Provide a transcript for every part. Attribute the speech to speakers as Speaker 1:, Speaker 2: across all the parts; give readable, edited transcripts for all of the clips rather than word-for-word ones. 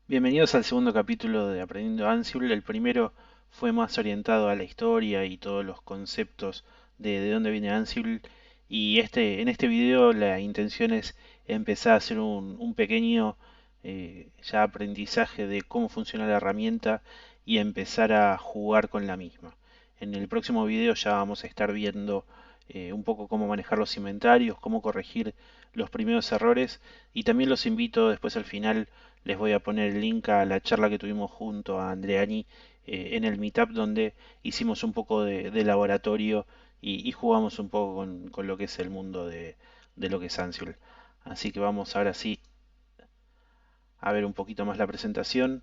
Speaker 1: Bienvenidos al segundo capítulo de Aprendiendo Ansible. El primero fue más orientado a la historia y todos los conceptos de dónde viene Ansible. Y en este video la intención es empezar a hacer un pequeño ya aprendizaje de cómo funciona la herramienta y empezar a jugar con la misma. En el próximo video ya vamos a estar viendo un poco cómo manejar los inventarios, cómo corregir los primeros errores y también los invito después al final les voy a poner el link a la charla que tuvimos junto a Andreani en el Meetup donde hicimos un poco de laboratorio y jugamos un poco con lo que es el mundo de lo que es Ansible. Así que vamos ahora sí a ver un poquito más la presentación.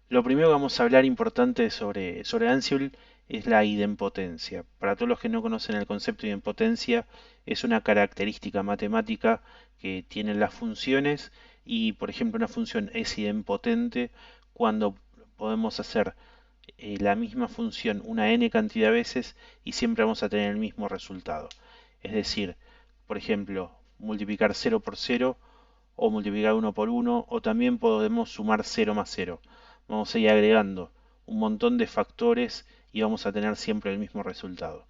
Speaker 1: Lo primero que vamos a hablar importante sobre Ansible es la idempotencia. Para todos los que no conocen el concepto de idempotencia, es una característica matemática que tienen las funciones y, por ejemplo, una función es idempotente cuando podemos hacer la misma función una n cantidad de veces y siempre vamos a tener el mismo resultado. Es decir, por ejemplo, multiplicar 0 por 0 o multiplicar uno por uno o también podemos sumar 0 más 0. Vamos a ir agregando un montón de factores y vamos a tener siempre el mismo resultado.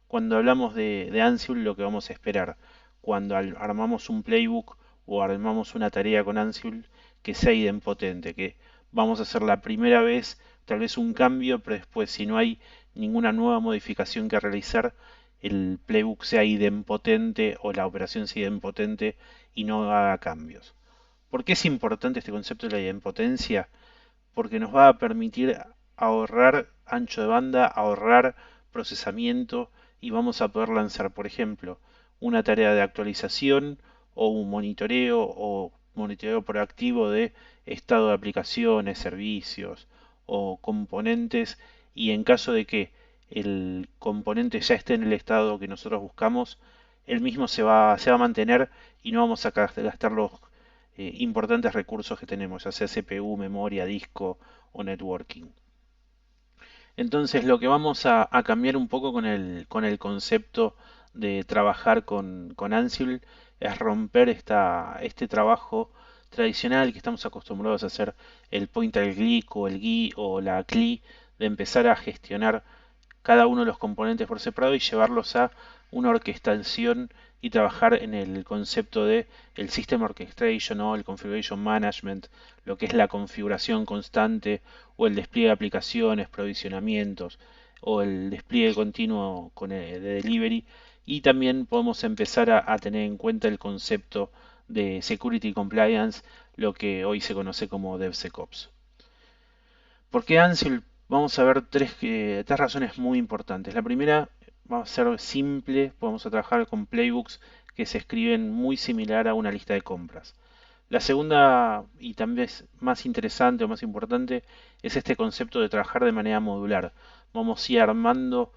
Speaker 1: Cuando hablamos de Ansible, lo que vamos a esperar cuando armamos un playbook o armamos una tarea con Ansible que sea idempotente, que vamos a hacer la primera vez tal vez un cambio, pero después si no hay ninguna nueva modificación que realizar, el playbook sea idempotente o la operación sea idempotente y no haga cambios. ¿Por qué es importante este concepto de la idempotencia? Porque nos va a permitir ahorrar ancho de banda, ahorrar procesamiento y vamos a poder lanzar, por ejemplo, una tarea de actualización o monitoreo proactivo de estado de aplicaciones, servicios o componentes y en caso de que el componente ya esté en el estado que nosotros buscamos, el mismo se va a mantener y no vamos a gastar los importantes recursos que tenemos, ya sea CPU, memoria, disco o networking. Entonces lo que vamos a cambiar un poco con el concepto de trabajar con Ansible es romper este trabajo tradicional que estamos acostumbrados a hacer el point al click o el GUI o la CLI, de empezar a gestionar cada uno de los componentes por separado y llevarlos a una orquestación y trabajar en el concepto de el System Orchestration o el Configuration Management, lo que es la configuración constante o el despliegue de aplicaciones, provisionamientos o el despliegue continuo de delivery y también podemos empezar a tener en cuenta el concepto de Security Compliance, lo que hoy se conoce como DevSecOps. ¿Por qué Ansible? Vamos a ver tres razones muy importantes. La primera va a ser simple, vamos a trabajar con playbooks que se escriben muy similar a una lista de compras. La segunda, y también es más interesante o más importante, es este concepto de trabajar de manera modular. Vamos a ir armando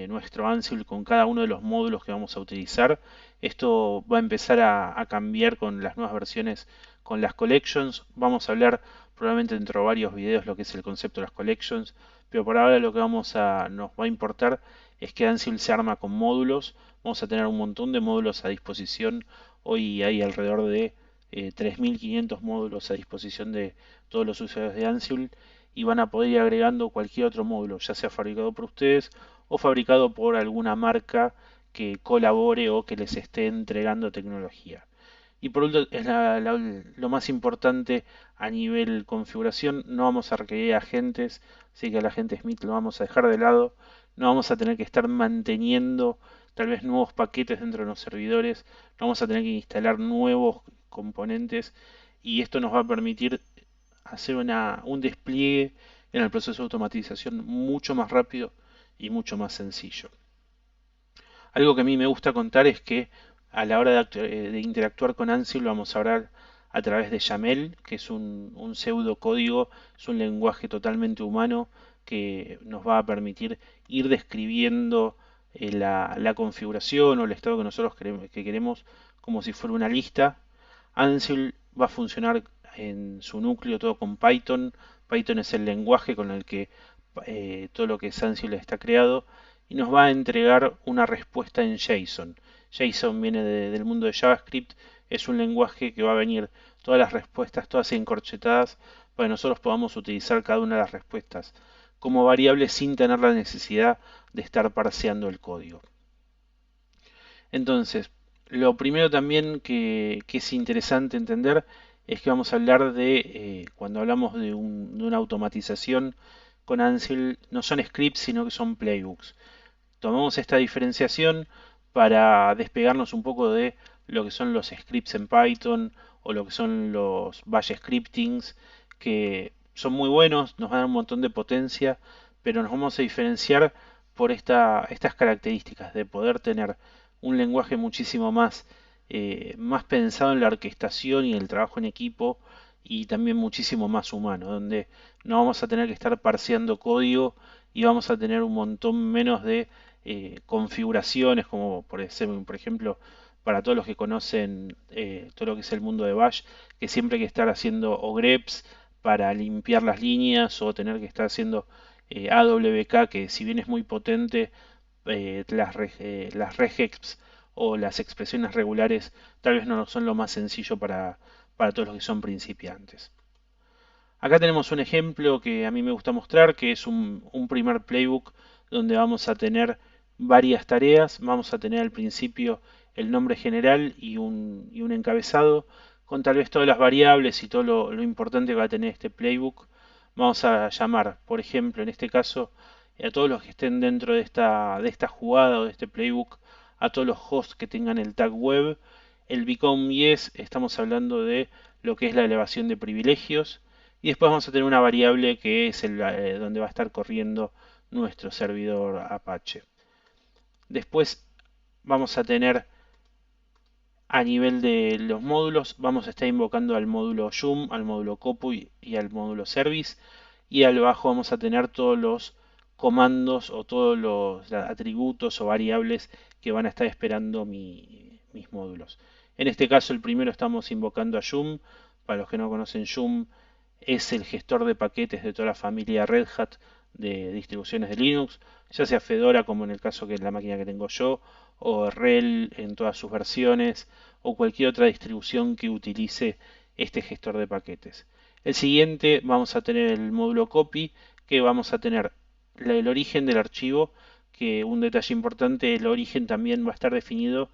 Speaker 1: nuestro Ansible con cada uno de los módulos que vamos a utilizar. Esto va a empezar a cambiar con las nuevas versiones, con las collections. Vamos a hablar probablemente dentro de varios videos lo que es el concepto de las collections, pero por ahora lo que nos va a importar es que Ansible se arma con módulos. Vamos a tener un montón de módulos a disposición. Hoy hay alrededor de 3.500 módulos a disposición de todos los usuarios de Ansible y van a poder ir agregando cualquier otro módulo, ya sea fabricado por ustedes o fabricado por alguna marca que colabore o que les esté entregando tecnología. Y por último, es lo más importante a nivel configuración, no vamos a requerir agentes, así que al agente Smith lo vamos a dejar de lado, no vamos a tener que estar manteniendo tal vez nuevos paquetes dentro de los servidores, no vamos a tener que instalar nuevos componentes y esto nos va a permitir hacer un despliegue en el proceso de automatización mucho más rápido y mucho más sencillo. Algo que a mí me gusta contar es que a la hora de interactuar con Ansible vamos a hablar a través de YAML, que es un pseudocódigo, es un lenguaje totalmente humano que nos va a permitir ir describiendo la configuración o el estado que nosotros que queremos como si fuera una lista. Ansible va a funcionar en su núcleo todo con Python. Python es el lenguaje con el que todo lo que es Ansible está creado y nos va a entregar una respuesta en JSON. JSON viene del mundo de JavaScript, es un lenguaje que va a venir todas las respuestas, todas encorchetadas, para que nosotros podamos utilizar cada una de las respuestas como variable sin tener la necesidad de estar parseando el código. Entonces, lo primero también que es interesante entender es que vamos a hablar de, cuando hablamos de una automatización con Ansible, no son scripts, sino que son playbooks. Tomamos esta diferenciación para despegarnos un poco de lo que son los scripts en Python o lo que son los bash scriptings, que son muy buenos, nos dan un montón de potencia, pero nos vamos a diferenciar por estas características de poder tener un lenguaje muchísimo más pensado en la orquestación y el trabajo en equipo, y también muchísimo más humano, donde no vamos a tener que estar parseando código y vamos a tener un montón menos de configuraciones, como por ejemplo, para todos los que conocen todo lo que es el mundo de Bash, que siempre hay que estar haciendo o greps para limpiar las líneas, o tener que estar haciendo AWK, que si bien es muy potente, las regex o las expresiones regulares tal vez no son lo más sencillo para todos los que son principiantes. Acá tenemos un ejemplo que a mí me gusta mostrar, que es un primer playbook donde vamos a tener varias tareas. Vamos a tener al principio el nombre general y un encabezado con tal vez todas las variables y todo lo importante que va a tener este playbook. Vamos a llamar, por ejemplo, en este caso, a todos los que estén dentro de esta jugada o de este playbook, a todos los hosts que tengan el tag web. El become yes, estamos hablando de lo que es la elevación de privilegios. Y después vamos a tener una variable que es donde va a estar corriendo nuestro servidor Apache. Después vamos a tener, a nivel de los módulos, vamos a estar invocando al módulo yum, al módulo copu y al módulo service. Y abajo vamos a tener todos los comandos o todos los atributos o variables que van a estar esperando mis módulos. En este caso, el primero estamos invocando a yum. Para los que no conocen, yum es el gestor de paquetes de toda la familia Red Hat de distribuciones de Linux, ya sea Fedora, como en el caso que es la máquina que tengo yo, o RHEL en todas sus versiones, o cualquier otra distribución que utilice este gestor de paquetes. El siguiente vamos a tener el módulo copy, que vamos a tener el origen del archivo, que un detalle importante, el origen también va a estar definido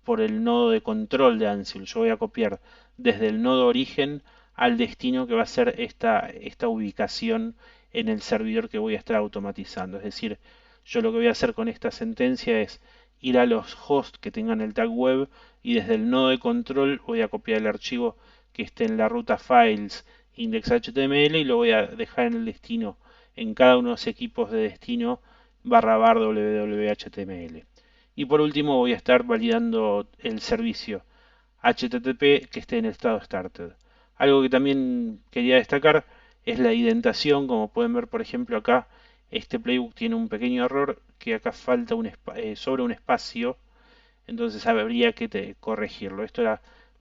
Speaker 1: por el nodo de control de Ansible. Yo voy a copiar desde el nodo origen al destino, que va a ser esta ubicación en el servidor que voy a estar automatizando. Es decir, yo lo que voy a hacer con esta sentencia es ir a los hosts que tengan el tag web, y desde el nodo de control voy a copiar el archivo que esté en la ruta files index.html y lo voy a dejar en el destino, en cada uno de los equipos de destino /var www.html. Y por último voy a estar validando el servicio HTTP que esté en estado started. Algo que también quería destacar es la indentación. Como pueden ver, por ejemplo, acá este playbook tiene un pequeño error, que acá falta sobre un espacio, entonces habría que corregirlo.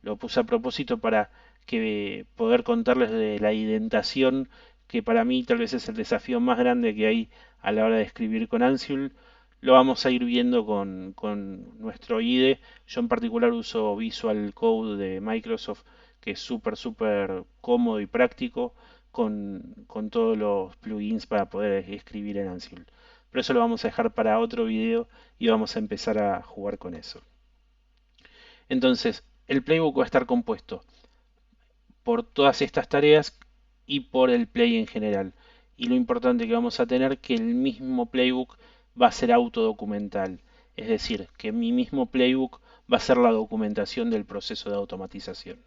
Speaker 1: Lo puse a propósito para que poder contarles de la indentación, que para mí tal vez es el desafío más grande que hay a la hora de escribir con Ansible. Lo vamos a ir viendo con nuestro IDE. Yo en particular uso Visual Code de Microsoft, que es súper cómodo y práctico, con todos los plugins para poder escribir en Ansible. Pero eso lo vamos a dejar para otro video y vamos a empezar a jugar con eso. Entonces, el playbook va a estar compuesto por todas estas tareas y por el play en general. Y lo importante que vamos a tener, que el mismo playbook va a ser autodocumental. Es decir, que mi mismo playbook va a ser la documentación del proceso de automatización.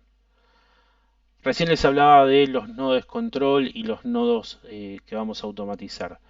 Speaker 1: Recién les hablaba de los nodos control y los nodos que vamos a automatizar.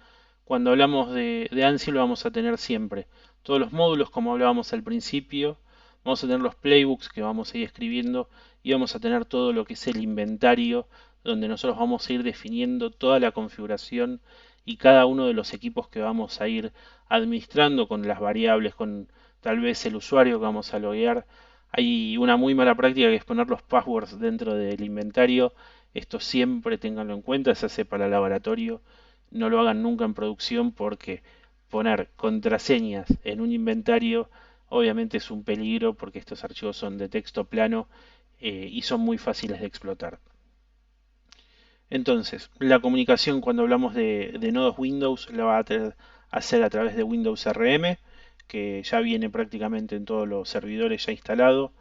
Speaker 1: Cuando hablamos de Ansible vamos a tener siempre todos los módulos, como hablábamos al principio. Vamos a tener los playbooks que vamos a ir escribiendo, y vamos a tener todo lo que es el inventario, donde nosotros vamos a ir definiendo toda la configuración y cada uno de los equipos que vamos a ir administrando con las variables, con tal vez el usuario que vamos a loguear. Hay una muy mala práctica, que es poner los passwords dentro del inventario. Esto siempre ténganlo en cuenta, se hace para el laboratorio. No lo hagan nunca en producción, porque poner contraseñas en un inventario obviamente es un peligro, porque estos archivos son de texto plano y son muy fáciles de explotar. Entonces, la comunicación cuando hablamos de nodos Windows la va a hacer a través de Windows RM, que ya viene prácticamente en todos los servidores ya instalado,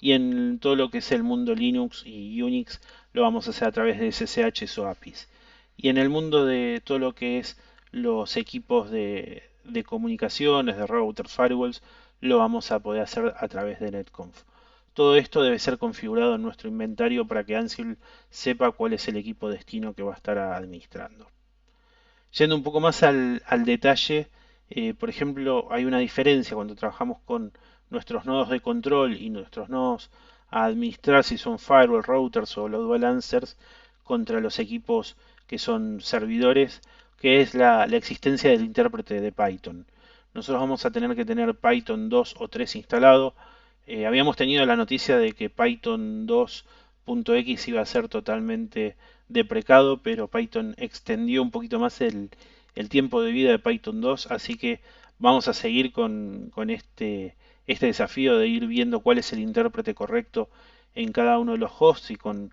Speaker 1: y en todo lo que es el mundo Linux y Unix lo vamos a hacer a través de SSH o APIs. Y en el mundo de todo lo que es los equipos de comunicaciones, de routers, firewalls, lo vamos a poder hacer a través de Netconf. Todo esto debe ser configurado en nuestro inventario para que Ansible sepa cuál es el equipo destino que va a estar administrando. Yendo un poco más al detalle, por ejemplo, hay una diferencia cuando trabajamos con nuestros nodos de control y nuestros nodos a administrar, si son firewall, routers o load balancers, contra los equipos que son servidores, que es la existencia del intérprete de Python. Nosotros vamos a tener que tener Python 2 o 3 instalado. Habíamos tenido la noticia de que Python 2.x iba a ser totalmente deprecado, pero Python extendió un poquito más el tiempo de vida de Python 2, así que vamos a seguir con este desafío de ir viendo cuál es el intérprete correcto en cada uno de los hosts y con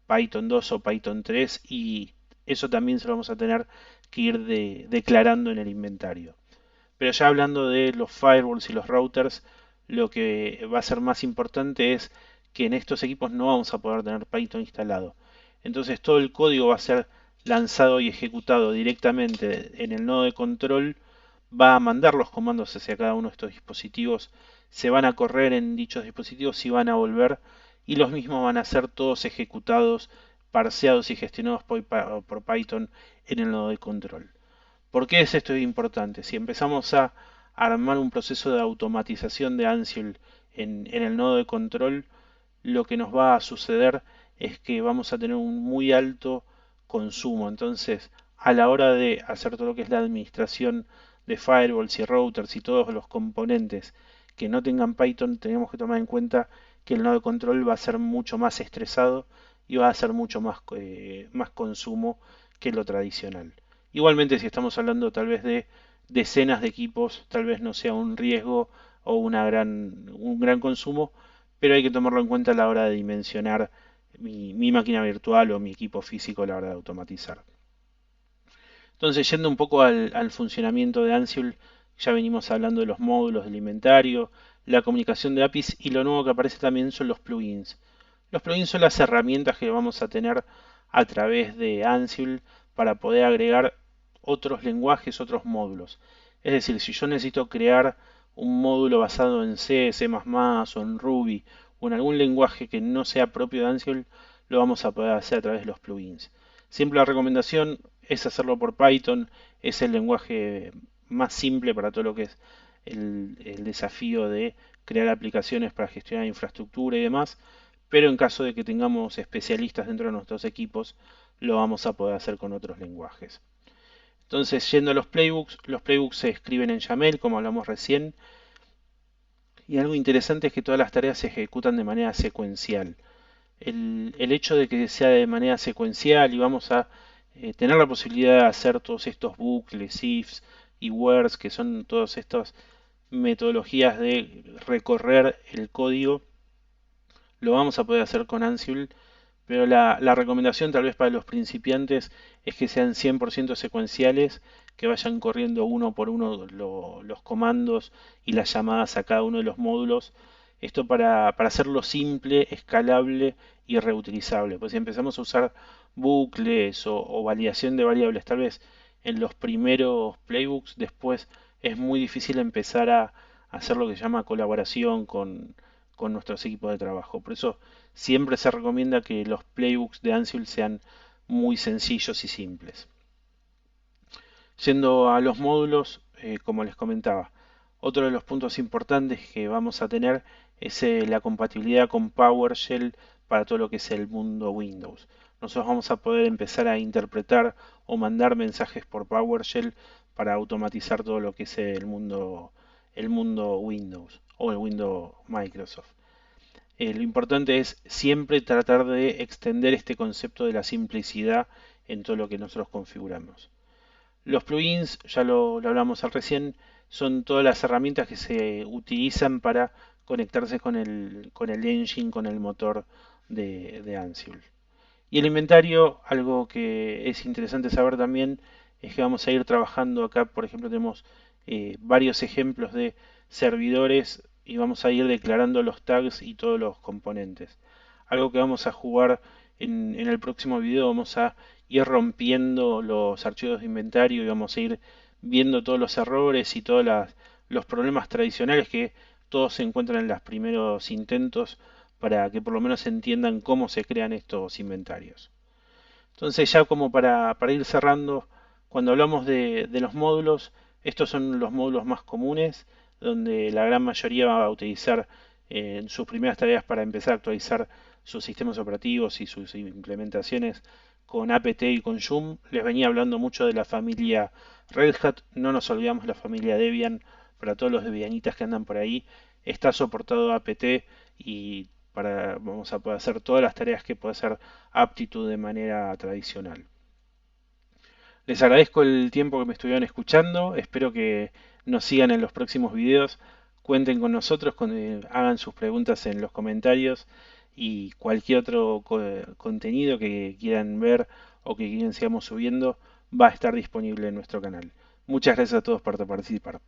Speaker 1: Python 2 o Python 3, y eso también se lo vamos a tener que ir declarando en el inventario. Pero ya hablando de los firewalls y los routers, lo que va a ser más importante es que en estos equipos no vamos a poder tener Python instalado. Entonces todo el código va a ser lanzado y ejecutado directamente en el nodo de control, va a mandar los comandos hacia cada uno de estos dispositivos, se van a correr en dichos dispositivos y van a volver, y los mismos van a ser todos ejecutados, parseados y gestionados por Python en el nodo de control. ¿Por qué es esto importante? Si empezamos a armar un proceso de automatización de Ansible en el nodo de control, lo que nos va a suceder es que vamos a tener un muy alto consumo. Entonces, a la hora de hacer todo lo que es la administración de firewalls y routers y todos los componentes que no tengan Python, tenemos que tomar en cuenta que el nodo de control va a ser mucho más estresado y va a ser mucho más consumo que lo tradicional. Igualmente, si estamos hablando tal vez de decenas de equipos, tal vez no sea un riesgo o un gran consumo, pero hay que tomarlo en cuenta a la hora de dimensionar mi máquina virtual o mi equipo físico a la hora de automatizar. Entonces, yendo un poco al funcionamiento de Ansible, ya venimos hablando de los módulos del inventario, la comunicación de APIs, y lo nuevo que aparece también son los plugins. Los plugins son las herramientas que vamos a tener a través de Ansible para poder agregar otros lenguajes, otros módulos. Es decir, si yo necesito crear un módulo basado en C, C++ o en Ruby o en algún lenguaje que no sea propio de Ansible, lo vamos a poder hacer a través de los plugins. Siempre la recomendación es hacerlo por Python, es el lenguaje más simple para todo lo que es el desafío de crear aplicaciones para gestionar infraestructura y demás, pero en caso de que tengamos especialistas dentro de nuestros equipos, lo vamos a poder hacer con otros lenguajes. Entonces, yendo a los playbooks se escriben en YAML, como hablamos recién, y algo interesante es que todas las tareas se ejecutan de manera secuencial. El hecho de que sea de manera secuencial y vamos a tener la posibilidad de hacer todos estos bucles, ifs y wheres, que son todas estas metodologías de recorrer el código, lo vamos a poder hacer con Ansible, pero la recomendación tal vez para los principiantes es que sean 100% secuenciales, que vayan corriendo uno por uno los comandos y las llamadas a cada uno de los módulos. Esto para hacerlo simple, escalable y reutilizable. Pues si empezamos a usar bucles o validación de variables, tal vez en los primeros playbooks, después es muy difícil empezar a hacer lo que se llama colaboración con nuestros equipos de trabajo. Por eso siempre se recomienda que los playbooks de Ansible sean muy sencillos y simples. Yendo a los módulos, como les comentaba, otro de los puntos importantes que vamos a tener es la compatibilidad con PowerShell para todo lo que es el mundo Windows. Nosotros vamos a poder empezar a interpretar o mandar mensajes por PowerShell para automatizar todo lo que es el mundo Windows o el Windows Microsoft. Lo importante es siempre tratar de extender este concepto de la simplicidad en todo lo que nosotros configuramos. Los plugins, ya lo hablamos al recién, son todas las herramientas que se utilizan para conectarse con el engine, con el motor de Ansible. Y el inventario, algo que es interesante saber también, es que vamos a ir trabajando acá, por ejemplo, tenemos varios ejemplos de servidores y vamos a ir declarando los tags y todos los componentes. Algo que vamos a jugar en el próximo video, vamos a ir rompiendo los archivos de inventario y vamos a ir viendo todos los errores y todos los problemas tradicionales que todos se encuentran en los primeros intentos para que por lo menos entiendan cómo se crean estos inventarios. Entonces ya como para ir cerrando, cuando hablamos de los módulos, estos son los módulos más comunes, donde la gran mayoría va a utilizar en sus primeras tareas para empezar a actualizar sus sistemas operativos y sus implementaciones con apt y con Joom. Les venía hablando mucho de la familia Red Hat, no nos olvidamos de la familia Debian, para todos los debianitas que andan por ahí, está soportado apt y vamos a poder hacer todas las tareas que puede hacer Aptitude de manera tradicional. Les agradezco el tiempo que me estuvieron escuchando, espero que nos sigan en los próximos videos, cuenten con nosotros, hagan sus preguntas en los comentarios y cualquier otro contenido que quieran ver o que quieran sigamos subiendo va a estar disponible en nuestro canal. Muchas gracias a todos por participar.